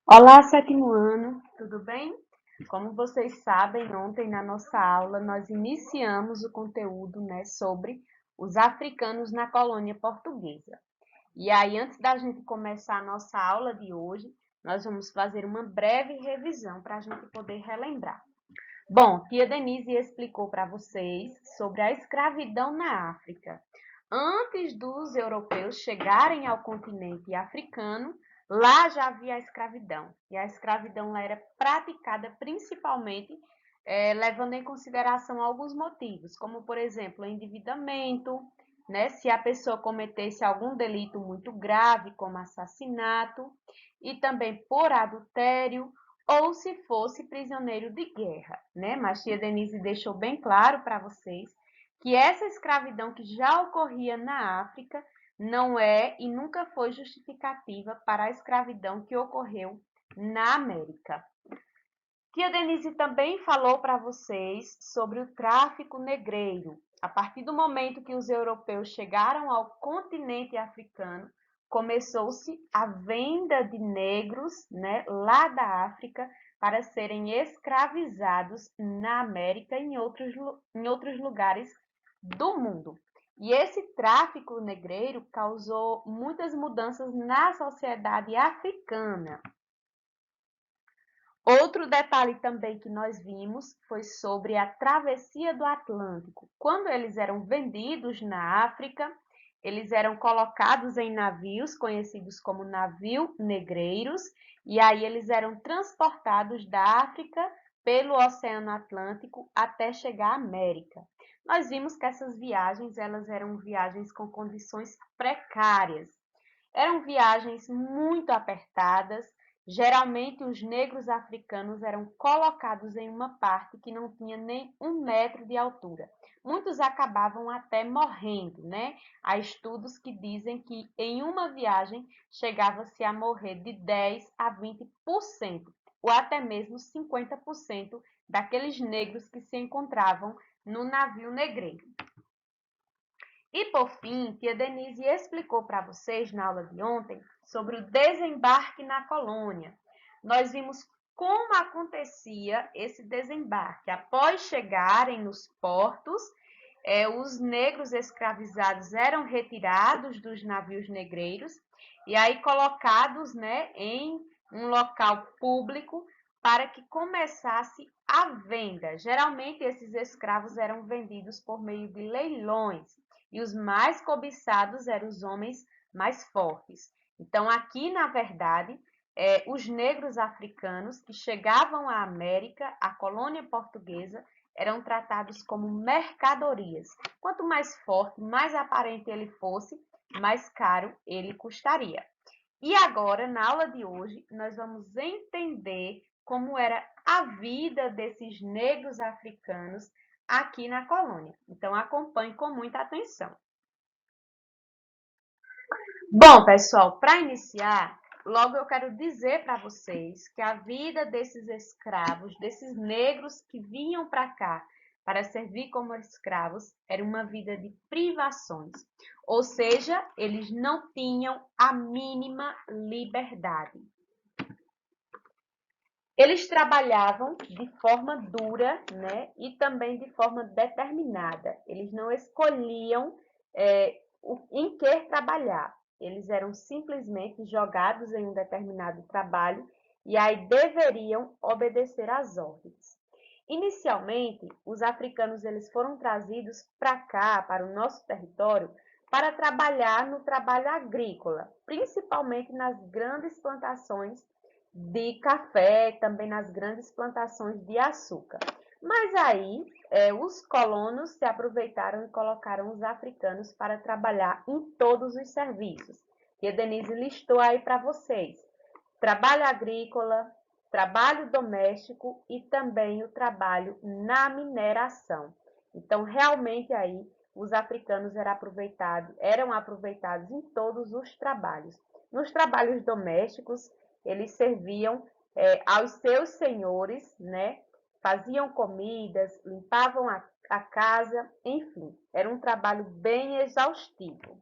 Olá, sétimo ano, tudo bem? Como vocês sabem, ontem na nossa aula nós iniciamos o conteúdo, sobre os africanos na colônia portuguesa. E aí, antes da gente começar a nossa aula de hoje, nós vamos fazer uma breve revisão para a gente poder relembrar. Bom, tia Denise explicou para vocês sobre a escravidão na África. Antes dos europeus chegarem ao continente africano, lá já havia a escravidão. E a escravidão lá era praticada principalmente levando em consideração alguns motivos, como, por exemplo, o endividamento, se a pessoa cometesse algum delito muito grave, como assassinato, e também por adultério, ou se fosse prisioneiro de guerra, Mas tia Denise deixou bem claro para vocês que essa escravidão que já ocorria na África não é e nunca foi justificativa para a escravidão que ocorreu na América. Tia Denise também falou para vocês sobre o tráfico negreiro. A partir do momento que os europeus chegaram ao continente africano, começou-se a venda de negros, lá da África para serem escravizados na América e em outros lugares do mundo. E esse tráfico negreiro causou muitas mudanças na sociedade africana. Outro detalhe também que nós vimos foi sobre a travessia do Atlântico. Quando eles eram vendidos na África, eles eram colocados em navios conhecidos como navio negreiros, e aí eles eram transportados da África pelo Oceano Atlântico até chegar à América. Nós vimos que essas viagens, elas eram viagens com condições precárias. Eram viagens muito apertadas. Geralmente, os negros africanos eram colocados em uma parte que não tinha nem 1 metro de altura. Muitos acabavam até morrendo, Há estudos que dizem que em uma viagem chegava-se a morrer de 10 a 20%, ou até mesmo 50% daqueles negros que se encontravam no navio negreiro. E por fim, tia Denise explicou para vocês na aula de ontem sobre o desembarque na colônia. Nós vimos como acontecia esse desembarque. Após chegarem nos portos, os negros escravizados eram retirados dos navios negreiros e aí colocados, em um local público para que começasse a venda. Geralmente, esses escravos eram vendidos por meio de leilões e os mais cobiçados eram os homens mais fortes. Então, aqui, na verdade, os negros africanos que chegavam à América, à colônia portuguesa, eram tratados como mercadorias. Quanto mais forte, mais aparente ele fosse, mais caro ele custaria. E agora, na aula de hoje, nós vamos entender como era a vida desses negros africanos aqui na colônia. Então, acompanhe com muita atenção. Bom, pessoal, para iniciar, logo eu quero dizer para vocês que a vida desses escravos, desses negros que vinham para cá para servir como escravos, era uma vida de privações. Ou seja, eles não tinham a mínima liberdade. Eles trabalhavam de forma dura, e também de forma determinada. Eles não escolhiam em que trabalhar. Eles eram simplesmente jogados em um determinado trabalho e aí deveriam obedecer às ordens. Inicialmente, os africanos eles foram trazidos para cá, para o nosso território, para trabalhar no trabalho agrícola, principalmente nas grandes plantações de café, também nas grandes plantações de açúcar. Mas aí, os colonos se aproveitaram e colocaram os africanos para trabalhar em todos os serviços. E a Denise listou aí para vocês: trabalho agrícola, trabalho doméstico e também o trabalho na mineração. Então, realmente aí, os africanos eram aproveitados em todos os trabalhos. Nos trabalhos domésticos, eles serviam aos seus senhores, faziam comidas, limpavam a casa, enfim, era um trabalho bem exaustivo.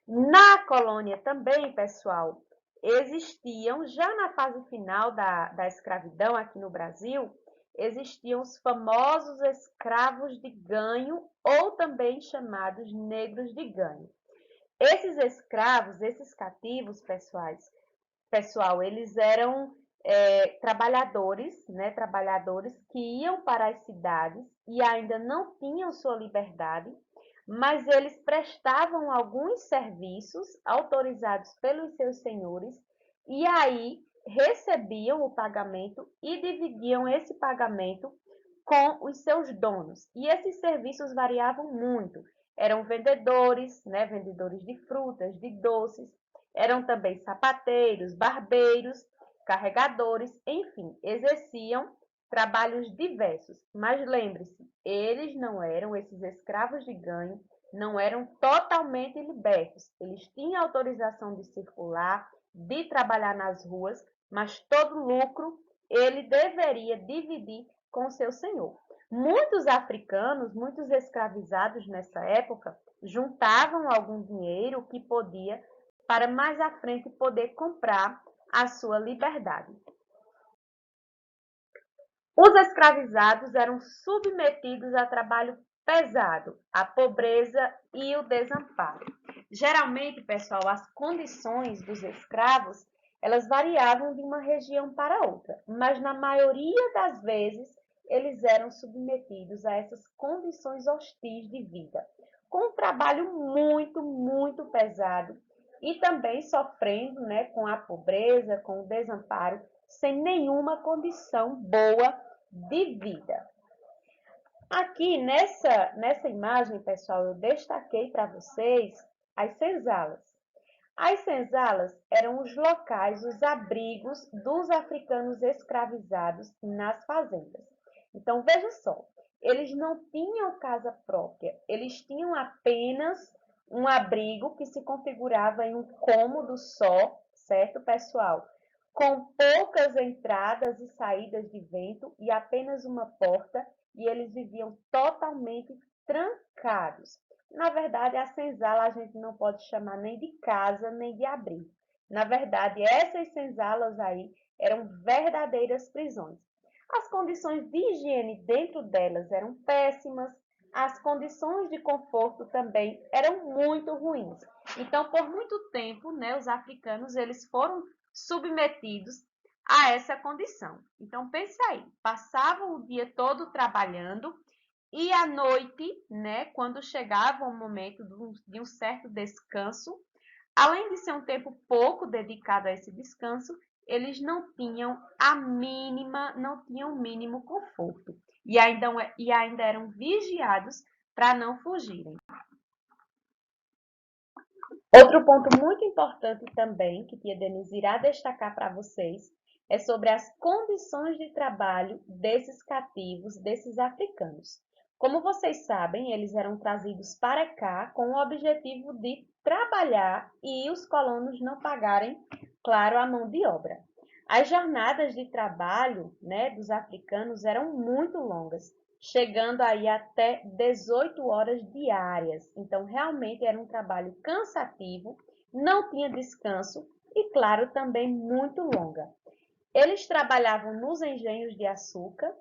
Na colônia também, pessoal, existiam, já na fase final da escravidão aqui no Brasil, existiam os famosos escravos de ganho, ou também chamados negros de ganho. Esses escravos, esses cativos, pessoal, eles eram trabalhadores, né, trabalhadores que iam para as cidades e ainda não tinham sua liberdade, mas eles prestavam alguns serviços autorizados pelos seus senhores e aí recebiam o pagamento e dividiam esse pagamento com os seus donos. E esses serviços variavam muito. Eram vendedores, né, vendedores de frutas, de doces, eram também sapateiros, barbeiros, carregadores, enfim, exerciam trabalhos diversos. Mas lembre-se, eles não eram, esses escravos de ganho, não eram totalmente libertos. Eles tinham autorização de circular, de trabalhar nas ruas, mas todo lucro ele deveria dividir com seu senhor. Muitos africanos, muitos escravizados nessa época, juntavam algum dinheiro que podia para mais à frente poder comprar a sua liberdade. Os escravizados eram submetidos a trabalho pesado, a pobreza e o desamparo. Geralmente, pessoal, as condições dos escravos, elas variavam de uma região para outra, mas na maioria das vezes eles eram submetidos a essas condições hostis de vida, com um trabalho muito pesado e também sofrendo, né, com a pobreza, com o desamparo, sem nenhuma condição boa de vida. Aqui nessa imagem, pessoal, eu destaquei para vocês as senzalas. As senzalas eram os locais, os abrigos dos africanos escravizados nas fazendas. Então, veja só, eles não tinham casa própria, eles tinham apenas um abrigo que se configurava em um cômodo só, certo, pessoal? Com poucas entradas e saídas de vento e apenas uma porta, e eles viviam totalmente trancados. Na verdade, a senzala a gente não pode chamar nem de casa, nem de abrigo. Na verdade, essas senzalas aí eram verdadeiras prisões. As condições de higiene dentro delas eram péssimas, as condições de conforto também eram muito ruins. Então, por muito tempo, né, os africanos eles foram submetidos a essa condição. Então, pense aí, passavam o dia todo trabalhando e à noite, né, quando chegava o momento de um certo descanso, além de ser um tempo pouco dedicado a esse descanso, eles não tinham a mínima, não tinham o mínimo conforto e ainda eram vigiados para não fugirem. Outro ponto muito importante também, que Tia Denise irá destacar para vocês, é sobre as condições de trabalho desses cativos, desses africanos. Como vocês sabem, eles eram trazidos para cá com o objetivo de trabalhar e os colonos não pagarem, claro, a mão de obra. As jornadas de trabalho, né, dos africanos eram muito longas, chegando aí até 18 horas diárias. Então, realmente era um trabalho cansativo, não tinha descanso e, claro, também muito longa. Eles trabalhavam nos engenhos de açúcar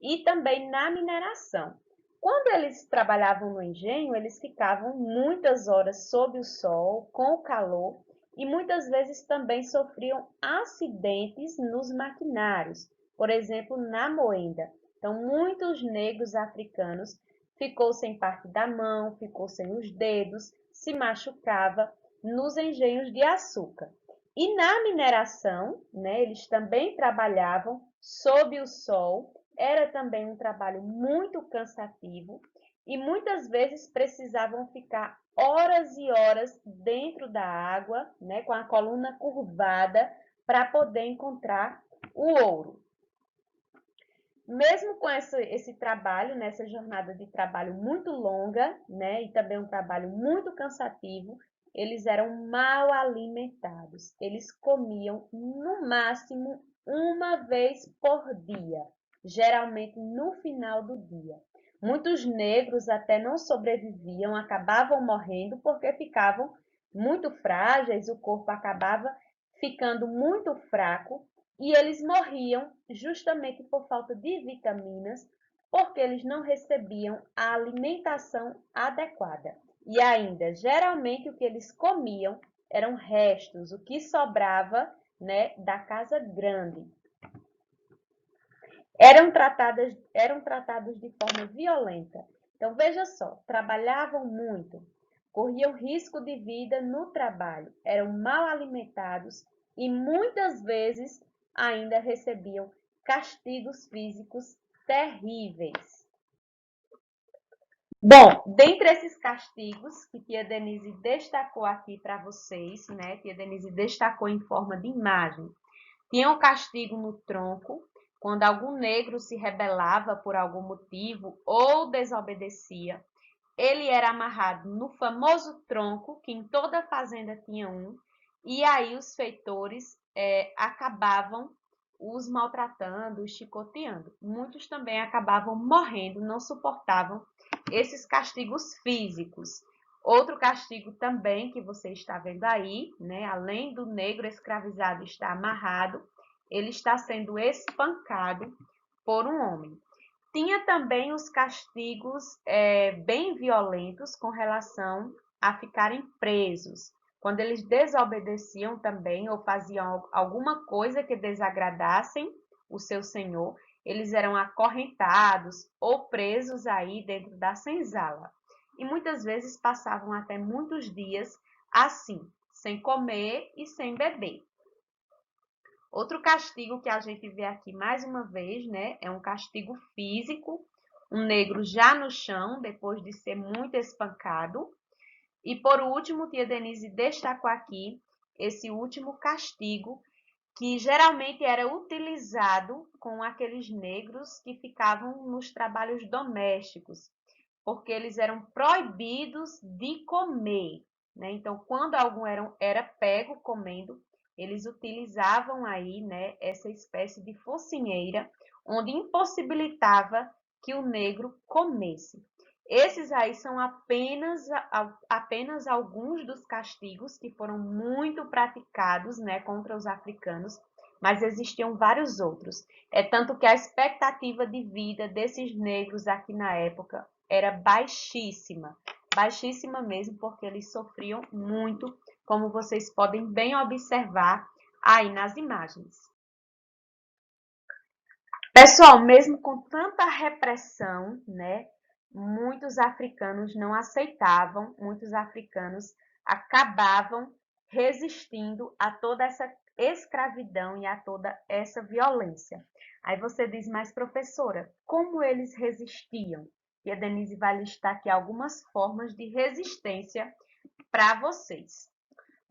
e também na mineração. Quando eles trabalhavam no engenho, eles ficavam muitas horas sob o sol, com o calor, e muitas vezes também sofriam acidentes nos maquinários, por exemplo, na moenda. Então, muitos negros africanos ficou sem parte da mão, ficou sem os dedos, se machucava nos engenhos de açúcar. E na mineração, né, eles também trabalhavam sob o sol, era também um trabalho muito cansativo e muitas vezes precisavam ficar horas e horas dentro da água, né, com a coluna curvada, para poder encontrar o ouro. Mesmo com esse trabalho, nessa jornada de trabalho muito longa, né, e também um trabalho muito cansativo, eles eram mal alimentados. Eles comiam no máximo uma vez por dia, geralmente no final do dia. Muitos negros até não sobreviviam, acabavam morrendo porque ficavam muito frágeis, o corpo acabava ficando muito fraco, e eles morriam justamente por falta de vitaminas, porque eles não recebiam a alimentação adequada. E ainda, geralmente o que eles comiam eram restos, o que sobrava, né, da casa grande. Eram tratados de forma violenta. Então, veja só, trabalhavam muito, corriam risco de vida no trabalho, eram mal alimentados e muitas vezes ainda recebiam castigos físicos terríveis. Bom, dentre esses castigos que tia Denise destacou aqui para vocês, né? Tia Denise destacou em forma de imagem. Tinha o castigo no tronco, quando algum negro se rebelava por algum motivo ou desobedecia. Ele era amarrado no famoso tronco, que em toda fazenda tinha um, e aí os feitores acabavam os maltratando, os chicoteando. Muitos também acabavam morrendo, não suportavam esses castigos físicos. Outro castigo também que você está vendo aí, né? Além do negro escravizado estar amarrado, ele está sendo espancado por um homem. Tinha também os castigos bem violentos com relação a ficarem presos. Quando eles desobedeciam também ou faziam alguma coisa que desagradassem o seu senhor, eles eram acorrentados ou presos aí dentro da senzala. E muitas vezes passavam até muitos dias assim, sem comer e sem beber. Outro castigo que a gente vê aqui mais uma vez, né, é um castigo físico, um negro já no chão, depois de ser muito espancado. E por último, tia Denise destacou aqui esse último castigo, que geralmente era utilizado com aqueles negros que ficavam nos trabalhos domésticos, porque eles eram proibidos de comer, né? Então, quando algum era pego comendo, eles utilizavam aí, né, essa espécie de focinheira, onde impossibilitava que o negro comesse. Esses aí são apenas alguns dos castigos que foram muito praticados, né, contra os africanos, mas existiam vários outros. É tanto que a expectativa de vida desses negros aqui na época era baixíssima, baixíssima mesmo, porque eles sofriam muito, como vocês podem bem observar aí nas imagens. Pessoal, mesmo com tanta repressão, né, muitos africanos não aceitavam, muitos africanos acabavam resistindo a toda essa escravidão e a toda essa violência. Aí você diz, mas professora, como eles resistiam? E a Denise vai listar aqui algumas formas de resistência para vocês.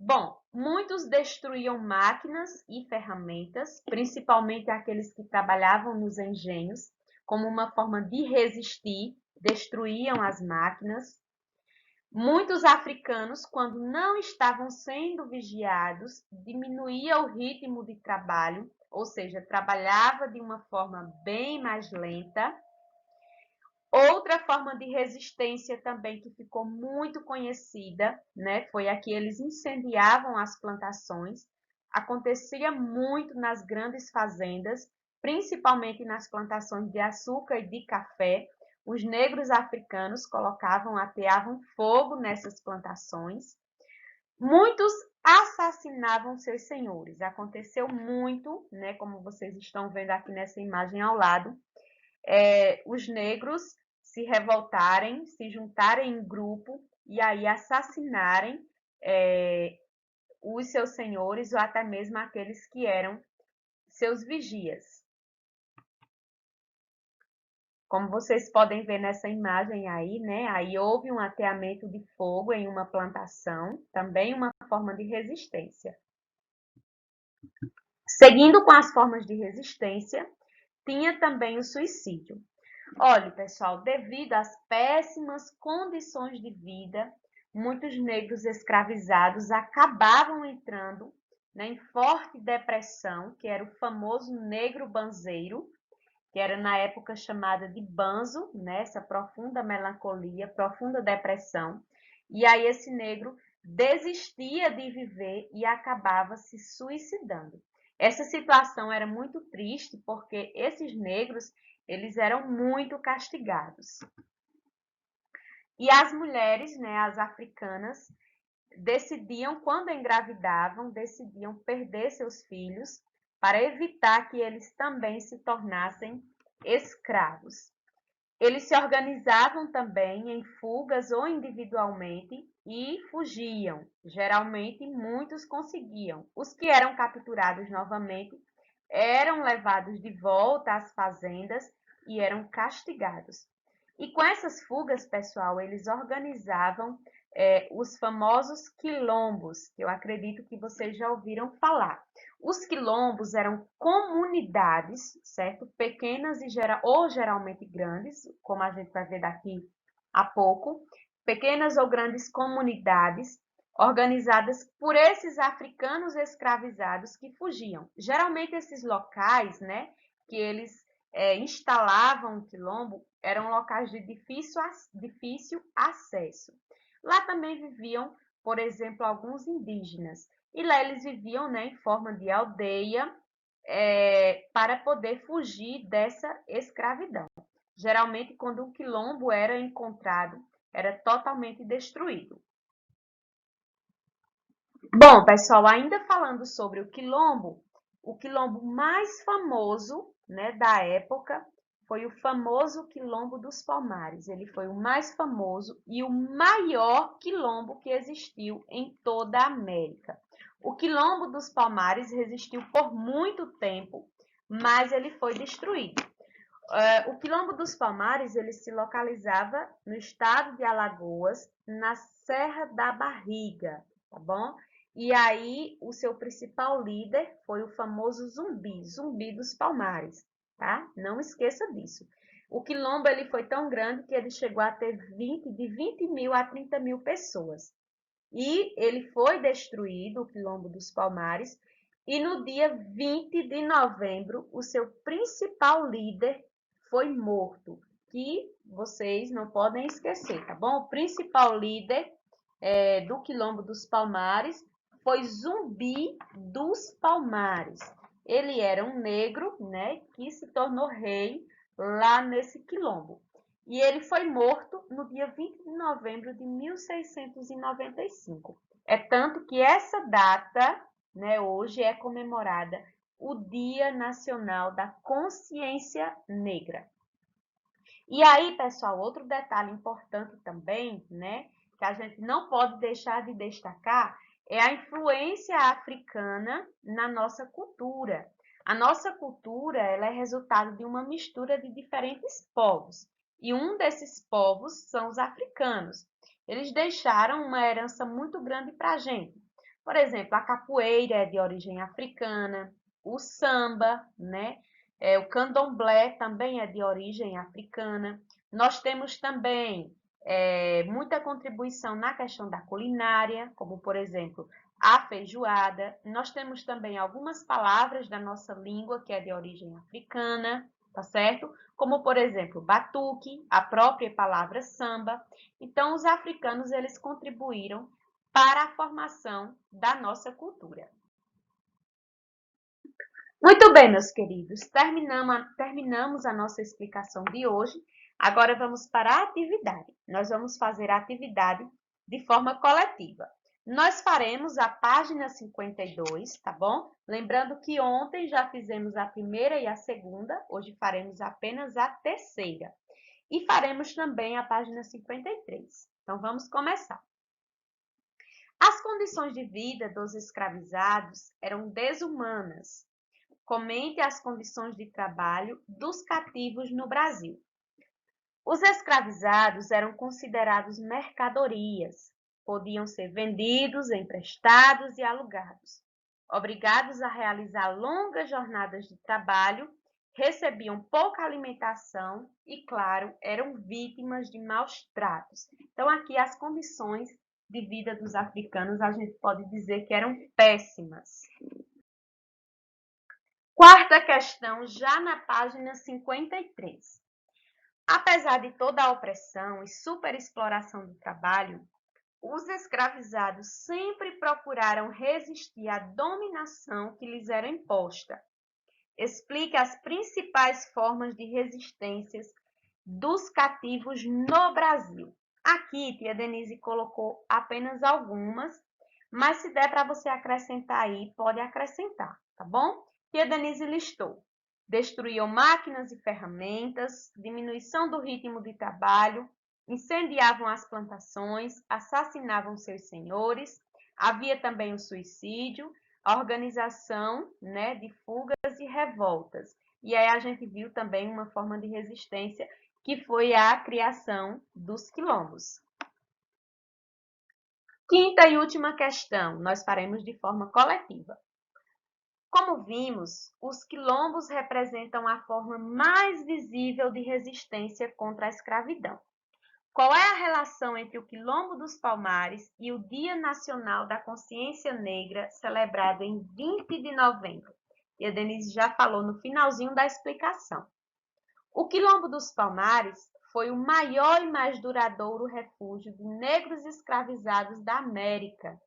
Bom, muitos destruíam máquinas e ferramentas, principalmente aqueles que trabalhavam nos engenhos, como uma forma de resistir, destruíam as máquinas. Muitos africanos, quando não estavam sendo vigiados, diminuía o ritmo de trabalho, ou seja, trabalhava de uma forma bem mais lenta. Outra forma de resistência também que ficou muito conhecida, né, foi a que eles incendiavam as plantações. Acontecia muito nas grandes fazendas, principalmente nas plantações de açúcar e de café. Os negros africanos ateavam fogo nessas plantações. Muitos assassinavam seus senhores. Aconteceu muito, né, como vocês estão vendo aqui nessa imagem ao lado, os negros se revoltarem, se juntarem em grupo e aí assassinarem os seus senhores ou até mesmo aqueles que eram seus vigias. Como vocês podem ver nessa imagem aí, né? Aí houve um ateamento de fogo em uma plantação, também uma forma de resistência. Seguindo com as formas de resistência, tinha também o suicídio. Olha, pessoal, devido às péssimas condições de vida, muitos negros escravizados acabavam entrando, né, em forte depressão, que era o famoso negro banzeiro, que era na época chamada de banzo, né, essa profunda melancolia, profunda depressão. E aí esse negro desistia de viver e acabava se suicidando. Essa situação era muito triste porque esses negros, eles eram muito castigados. E as mulheres, né, as africanas, decidiam, quando engravidavam, decidiam perder seus filhos para evitar que eles também se tornassem escravos. Eles se organizavam também em fugas ou individualmente e fugiam. Geralmente, muitos conseguiam. Os que eram capturados novamente eram levados de volta às fazendas e eram castigados. E com essas fugas, pessoal, eles organizavam os famosos quilombos, que eu acredito que vocês já ouviram falar. Os quilombos eram comunidades, certo? Pequenas ou geralmente grandes, como a gente vai ver daqui a pouco, pequenas ou grandes comunidades organizadas por esses africanos escravizados que fugiam. Geralmente esses locais, né, que eles instalavam o quilombo, eram locais de difícil acesso. Lá também viviam, por exemplo, alguns indígenas. E lá eles viviam, né, em forma de aldeia para poder fugir dessa escravidão. Geralmente, quando um quilombo era encontrado, era totalmente destruído. Bom, pessoal, ainda falando sobre o quilombo mais famoso, né, da época foi o famoso Quilombo dos Palmares. Ele foi o mais famoso e o maior quilombo que existiu em toda a América. O Quilombo dos Palmares resistiu por muito tempo, mas ele foi destruído. O Quilombo dos Palmares ele se localizava no estado de Alagoas, na Serra da Barriga, tá bom? E aí o seu principal líder foi o famoso Zumbi, Zumbi dos Palmares, tá? Não esqueça disso. O quilombo ele foi tão grande que ele chegou a ter de 20 mil a 30 mil pessoas. E ele foi destruído, o Quilombo dos Palmares, e no dia 20 de novembro, o seu principal líder foi morto, que vocês não podem esquecer, tá bom? O principal líder do Quilombo dos Palmares foi Zumbi dos Palmares. Ele era um negro, né, que se tornou rei lá nesse quilombo. E ele foi morto no dia 20 de novembro de 1695. É tanto que essa data, né, hoje é comemorada o Dia Nacional da Consciência Negra. E aí, pessoal, outro detalhe importante também, né, que a gente não pode deixar de destacar, é a influência africana na nossa cultura. A nossa cultura, ela é resultado de uma mistura de diferentes povos. E um desses povos são os africanos. Eles deixaram uma herança muito grande para a gente. Por exemplo, a capoeira é de origem africana, o samba, né? O candomblé também é de origem africana. Nós temos também muita contribuição na questão da culinária, como, por exemplo, a feijoada. Nós temos também algumas palavras da nossa língua que é de origem africana, tá certo? Como, por exemplo, batuque, a própria palavra samba. Então, os africanos, eles contribuíram para a formação da nossa cultura. Muito bem, meus queridos, terminamos a nossa explicação de hoje. Agora vamos para a atividade. Nós vamos fazer a atividade de forma coletiva. Nós faremos a página 52, tá bom? Lembrando que ontem já fizemos a primeira e a segunda, hoje faremos apenas a terceira. E faremos também a página 53. Então, vamos começar. As condições de vida dos escravizados eram desumanas. Comente as condições de trabalho dos cativos no Brasil. Os escravizados eram considerados mercadorias, podiam ser vendidos, emprestados e alugados. Obrigados a realizar longas jornadas de trabalho, recebiam pouca alimentação e, claro, eram vítimas de maus tratos. Então, aqui as condições de vida dos africanos, a gente pode dizer que eram péssimas. Quarta questão, já na página 53. Apesar de toda a opressão e superexploração do trabalho, Os escravizados sempre procuraram resistir à dominação que lhes era imposta. Explique as principais formas de resistência dos cativos no Brasil. Aqui, tia Denise colocou apenas algumas, mas se der para você acrescentar aí, pode acrescentar, tá bom? Tia Denise listou: destruíam máquinas e ferramentas, diminuição do ritmo de trabalho, incendiavam as plantações, assassinavam seus senhores, havia também o suicídio, a organização, né, de fugas e revoltas. E aí a gente viu também uma forma de resistência que foi a criação dos quilombos. Quinta e última questão, nós faremos de forma coletiva. Como vimos, os quilombos representam a forma mais visível de resistência contra a escravidão. Qual é a relação entre o Quilombo dos Palmares e o Dia Nacional da Consciência Negra, celebrado em 20 de novembro? E a Denise já falou no finalzinho da explicação. O Quilombo dos Palmares foi o maior e mais duradouro refúgio de negros escravizados da América.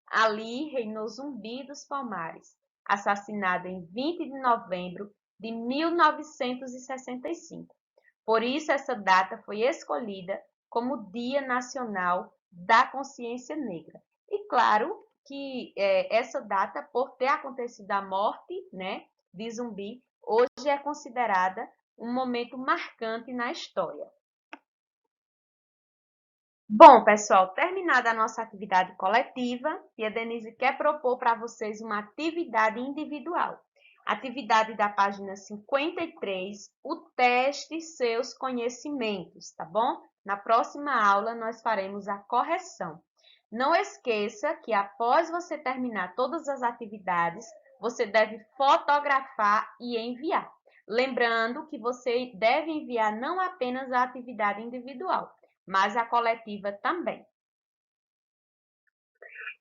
Ali reinou Zumbi dos Palmares, assassinado em 20 de novembro de 1965. Por isso, essa data foi escolhida como Dia Nacional da Consciência Negra. E claro que essa data, por ter acontecido a morte, né, de Zumbi, hoje é considerada um momento marcante na história. Bom, pessoal, terminada a nossa atividade coletiva, e a Denise quer propor para vocês uma atividade individual. Atividade da página 53, o teste seus conhecimentos, tá bom? Na próxima aula nós faremos a correção. Não esqueça que após você terminar todas as atividades, você deve fotografar e enviar. Lembrando que você deve enviar não apenas a atividade individual, mas a coletiva também.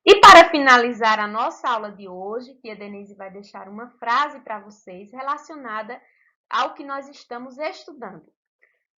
E para finalizar a nossa aula de hoje, que a Denise vai deixar uma frase para vocês relacionada ao que nós estamos estudando.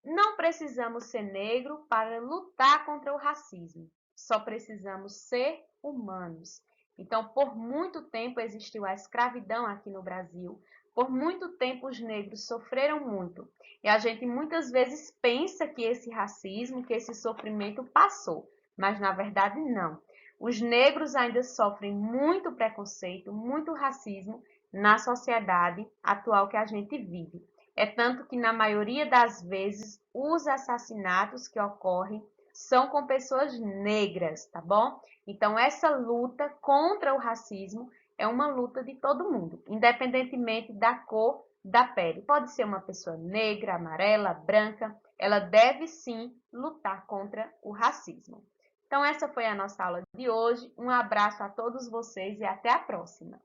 Não precisamos ser negro para lutar contra o racismo, só precisamos ser humanos. Então, por muito tempo existiu a escravidão aqui no Brasil, por muito tempo os negros sofreram muito. E a gente muitas vezes pensa que esse racismo, que esse sofrimento passou, mas na verdade não. Os negros ainda sofrem muito preconceito, muito racismo na sociedade atual que a gente vive. É tanto que, na maioria das vezes, os assassinatos que ocorrem são com pessoas negras, tá bom? Então, essa luta contra o racismo é uma luta de todo mundo, independentemente da cor da pele. Pode ser uma pessoa negra, amarela, branca, ela deve sim lutar contra o racismo. Então, essa foi a nossa aula de hoje. Um abraço a todos vocês e até a próxima!